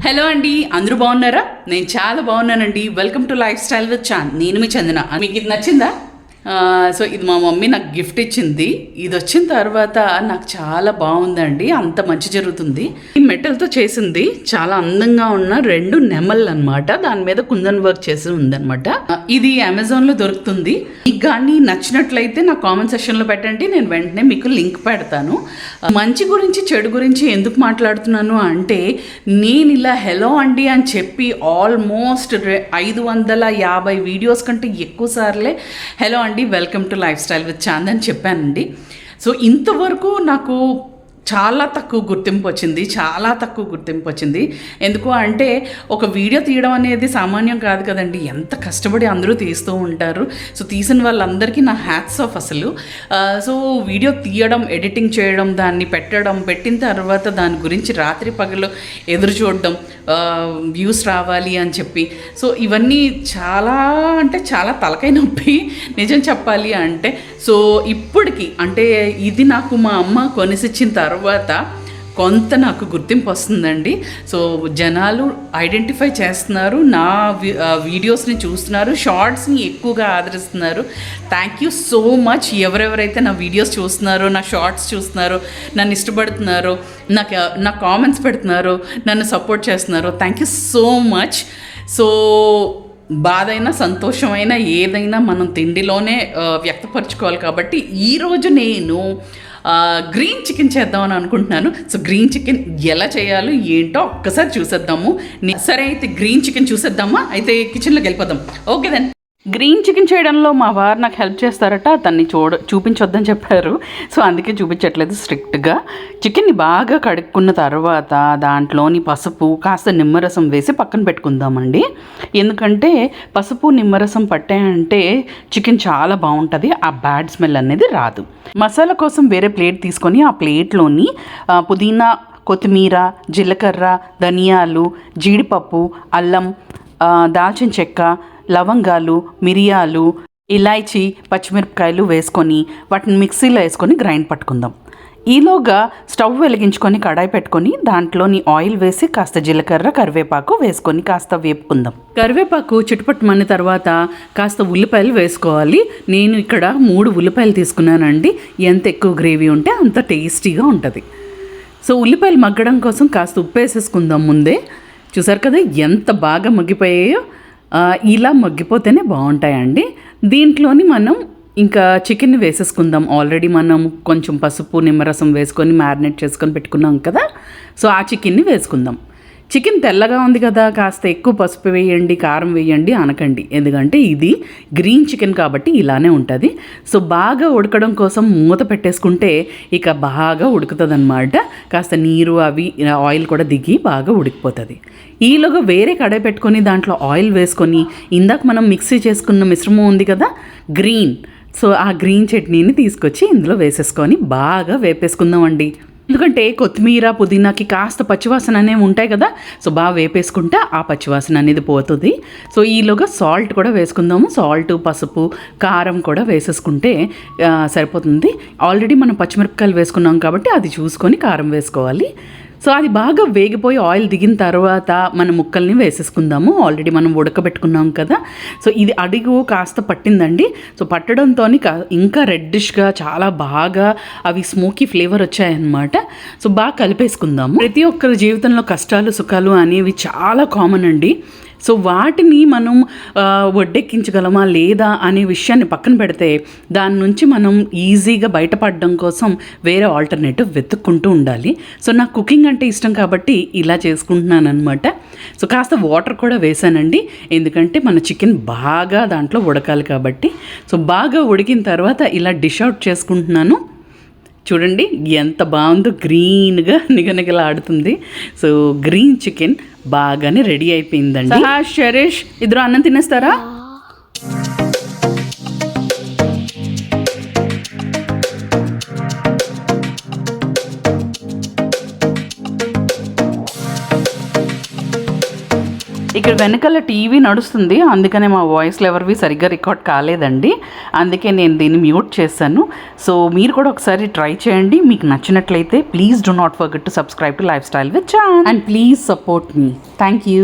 Hello అండి, అందరూ బాగున్నారా? నేను చాలా బాగున్నానండి. Welcome to lifestyle with Chan. నేను మీ చందన. మీకు ఇది నచ్చిందా? సో ఇది మా మమ్మీ నాకు గిఫ్ట్ ఇచ్చింది. ఇది వచ్చిన తర్వాత నాకు చాలా బాగుందండి. అంత మంచి జరుగుతుంది. ఈ మెటల్తో చేసింది చాలా అందంగా ఉన్న 2 నెమళ్ళు అనమాట. దాని మీద కుందన్ వర్క్ చేసి ఉందన్నమాట. ఇది అమెజాన్లో దొరుకుతుంది. మీకు కానీ నచ్చినట్లయితే నా కామెంట్ సెక్షన్లో పెట్టండి, నేను వెంటనే మీకు లింక్ పెడతాను. మంచి గురించి చెడు గురించి ఎందుకు మాట్లాడుతున్నాను అంటే, నేను ఇలా హలో అండి అని చెప్పి ఆల్మోస్ట్ 550 వీడియోస్ కంటే ఎక్కువ సార్లే హలో అండి, welcome to lifestyle with Chand అని చెప్పానండి. సో ఇంతవరకు నాకు చాలా తక్కువ గుర్తింపు వచ్చింది. ఎందుకు అంటే ఒక వీడియో తీయడం అనేది సామాన్యం కాదు కదండి. ఎంత కష్టపడి అందరూ తీస్తూ ఉంటారు. సో తీసిన వాళ్ళందరికీ నా హ్యాట్స్ ఆఫ్ అసలు. సో వీడియో తీయడం, ఎడిటింగ్ చేయడం, దాన్ని పెట్టిన తర్వాత దాని గురించి రాత్రి పగలు ఎదురు చూడడం, వ్యూస్ రావాలి అని చెప్పి. సో ఇవన్నీ చాలా అంటే చాలా తలకాయ నొప్పి నిజం చెప్పాలి అంటే. సో ఇప్పటికి అంటే ఇది నాకు మా అమ్మ కొనిసిచ్చిన తర్వాత కొంత నాకు గుర్తింపు వస్తుందండి. సో జనాలు ఐడెంటిఫై చేస్తున్నారు, నా వీడియోస్ని చూస్తున్నారు, షార్ట్స్ని ఎక్కువగా ఆదరిస్తున్నారు. Thank you so much. ఎవరెవరైతే నా వీడియోస్ చూస్తున్నారో, నా షార్ట్స్ చూస్తున్నారో, నన్ను ఇష్టపడుతున్నారో, నా కామెంట్స్ పెడుతున్నారో, నన్ను సపోర్ట్ చేస్తున్నారో, thank you so much. So బాధైనా సంతోషమైనా ఏదైనా మనం తిండిలోనే వ్యక్తపరచుకోవాలి. కాబట్టి ఈరోజు నేను గ్రీన్ చికెన్ చేద్దామని అనుకుంటున్నాను. సో గ్రీన్ చికెన్ ఎలా చేయాలో ఏంటో ఒక్కసారి చూసేద్దాము. సరే అయితే గ్రీన్ చికెన్ చూసేద్దామా? అయితే కిచెన్లోకి వెళ్ళిపోదాం. Okay then. గ్రీన్ చికెన్ చేయడంలో మా వారు నాకు హెల్ప్ చేస్తారట. దాన్ని చూపించొద్దని చెప్పారు. సో అందుకే చూపించట్లేదు స్ట్రిక్ట్గా. చికెన్ని బాగా కడుక్కున్న తర్వాత దాంట్లోని పసుపు, కాస్త నిమ్మరసం వేసి పక్కన పెట్టుకుందామండి. ఎందుకంటే పసుపు నిమ్మరసం పట్టాయంటే చికెన్ చాలా బాగుంటుంది, ఆ బ్యాడ్ స్మెల్ అనేది రాదు. మసాలా కోసం వేరే ప్లేట్ తీసుకొని ఆ ప్లేట్లోని పుదీనా, కొత్తిమీర, జీలకర్ర, ధనియాలు, జీడిపప్పు, అల్లం, దాల్చిన చెక్క, లవంగాలు, మిరియాలు, ఇలాచీ, పచ్చిమిరపకాయలు వేసుకొని వాటిని మిక్సీలో వేసుకొని గ్రైండ్ పట్టుకుందాం. ఈలోగా స్టవ్ వెలిగించుకొని కడాయి పెట్టుకొని దాంట్లోని ఆయిల్ వేసి కాస్త జీలకర్ర, కరివేపాకు వేసుకొని కాస్త వేపుకుందాం. కరివేపాకు చిటుపట్టుమన్న తర్వాత కాస్త ఉల్లిపాయలు వేసుకోవాలి. నేను ఇక్కడ 3 ఉల్లిపాయలు తీసుకున్నానండి. ఎంత ఎక్కువ గ్రేవీ ఉంటే అంత టేస్టీగా ఉంటుంది. సో ఉల్లిపాయలు మగ్గడం కోసం కాస్త ఉప్పు వేసేసుకుందాం ముందే. చూసారు కదా ఎంత బాగా మగ్గిపోయాయో. ఇలా మగ్గిపోతేనే బాగుంటాయండి. దీంట్లోని మనం ఇంకా చికెన్ని వేసేసుకుందాం. ఆల్రెడీ మనం కొంచెం పసుపు, నిమ్మరసం వేసుకొని మ్యారినేట్ చేసుకొని పెట్టుకున్నాం కదా. సో ఆ చికెన్ని వేసుకుందాం. చికెన్ తెల్లగా ఉంది కదా, కాస్త ఎక్కువ పసుపు వేయండి, కారం వేయండి అనకండి. ఎందుకంటే ఇది గ్రీన్ చికెన్ కాబట్టి ఇలానే ఉంటుంది. సో బాగా ఉడకడం కోసం మూత పెట్టేసుకుంటే ఇక బాగా ఉడుకుతుంది అన్నమాట. కాస్త నీరు అవి ఆయిల్ కూడా దిగి బాగా ఉడికిపోతుంది. ఈలోగా వేరే కడాయి పెట్టుకొని దాంట్లో ఆయిల్ వేసుకొని ఇందాక మనం మిక్సీ చేసుకున్న మిశ్రమం ఉంది కదా గ్రీన్, సో ఆ గ్రీన్ చట్నీని తీసుకొచ్చి ఇందులో వేసేసుకొని బాగా వేపేసుకుందామండి. ఎందుకంటే కొత్తిమీర, పుదీనాకి కాస్త పచ్చివాసన అనేవి ఉంటాయి కదా. సో బాగా వేపేసుకుంటే ఆ పచ్చివాసన అనేది పోతుంది. సో ఈలోగా సాల్ట్ కూడా వేసుకుందాము. సాల్ట్, పసుపు, కారం కూడా వేసేసుకుంటే సరిపోతుంది. ఆల్రెడీ మనం పచ్చిమిరపకాయలు వేసుకున్నాం కాబట్టి అది చూసుకొని కారం వేసుకోవాలి. సో అది బాగా వేగిపోయి ఆయిల్ దిగిన తర్వాత మన ముక్కల్ని వేసేసుకుందాము. ఆల్రెడీ మనం ఉడకబెట్టుకున్నాం కదా. సో ఇది అడుగు కాస్త పట్టిందండి. సో పట్టడంతో ఇంకా రెడ్డిష్గా చాలా బాగా అవి స్మోకీ ఫ్లేవర్ వచ్చాయన్నమాట. సో బాగా కలిపేసుకుందాము. ప్రతి ఒక్కరి జీవితంలో కష్టాలు, సుఖాలు అనేవి చాలా కామన్ అండి. సో వాటిని మనం వడ్డెక్కించగలమా లేదా అనే విషయాన్ని పక్కన పెడితే దాని నుంచి మనం ఈజీగా బయటపడడం కోసం వేరే ఆల్టర్నేటివ్ వెతుక్కుంటూ ఉండాలి. సో నాకు కుకింగ్ అంటే ఇష్టం కాబట్టి ఇలా చేసుకుంటున్నాను అనమాట. సో కాస్త వాటర్ కూడా వేసానండి, ఎందుకంటే మన చికెన్ బాగా దాంట్లో ఉడకాలి కాబట్టి. సో బాగా ఉడికిన తర్వాత ఇలా డిష్ అవుట్ చేసుకుంటున్నాను. చూడండి ఎంత బాగుందో, గ్రీన్గా నిగనిగలాడుతుంది. సో గ్రీన్ చికెన్ బాగానే రెడీ అయిపోయిందండి. శరేష్, ఇద్దరు అన్నం తినేస్తారా? ఇక్కడ వెనకాల టీవీ నడుస్తుంది, అందుకనే మా వాయిస్లు ఎవరివి సరిగ్గా రికార్డ్ కాలేదండి, అందుకే నేను దీన్ని మ్యూట్ చేశాను. సో మీరు కూడా ఒకసారి ట్రై చేయండి, మీకు నచ్చినట్లయితే please do not forget to subscribe to lifestyle with Chan and please support me. Thank you.